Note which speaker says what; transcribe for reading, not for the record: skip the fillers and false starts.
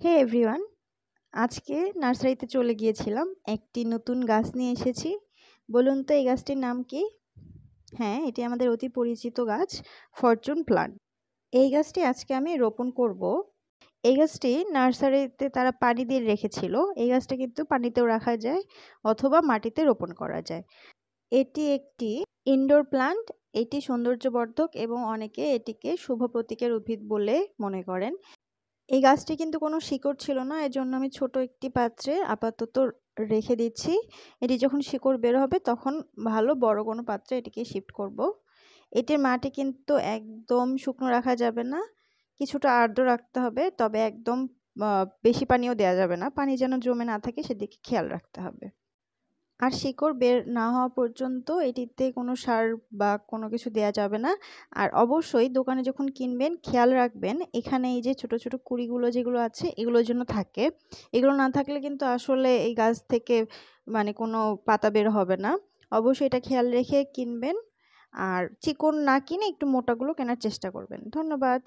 Speaker 1: হে everyone, আজকে নার্সারিতে চলে গিয়েছিলাম। একটি নতুন গাছ নিয়ে এসেছি। বলুন তো এই গাছটির নাম কি? হ্যাঁ, এটি আমাদের অতি পরিচিত গাছ, ফরচুন প্লান্ট। এই গাছটি আজকে আমি রোপণ করব। এই গাছটি নার্সারিতে তারা পানি দিয়ে রেখেছিল। এই গাছটা কিন্তু পানিতেও রাখা যায় অথবা মাটিতে রোপণ করা যায়। এটি একটি ইনডোর প্লান্ট। এটি সৌন্দর্যবর্ধক এবং অনেকে এটিকে শুভ প্রতীকের উদ্ভিদ বলে মনে করেন। এই গাছটি কিন্তু কোনো শিকড় ছিল না, এজন্য আমি ছোট একটি পাত্রে আপাতত রেখে দিচ্ছি। এটি যখন শিকড় বের হবে তখন ভালো বড় কোনো পাত্রে এটিকে শিফট করব। এটির মাটি কিন্তু একদম শুকনো রাখা যাবে না, কিছুটা আর্দ্র রাখতে হবে, তবে একদম বেশি পানিও দেওয়া যাবে না। পানি যেন জমে না থাকে সেদিকে খেয়াল রাখতে হবে। আর শিকড় বের না হওয়া পর্যন্ত এটিতে কোনো সার বা কোনো কিছু দেয়া যাবে না। আর অবশ্যই দোকানে যখন কিনবেন খেয়াল রাখবেন এখানে এই যে ছোট ছোট কুঁড়িগুলো যেগুলো আছে এগুলো যেন থাকে। এগুলো না থাকলে কিন্তু আসলে এই গাছ থেকে কোনো পাতা বের হবে না। অবশ্যই এটা খেয়াল রেখে কিনবেন। আর চিকন না কিনে একটু মোটাগুলো কেনার চেষ্টা করবেন। ধন্যবাদ।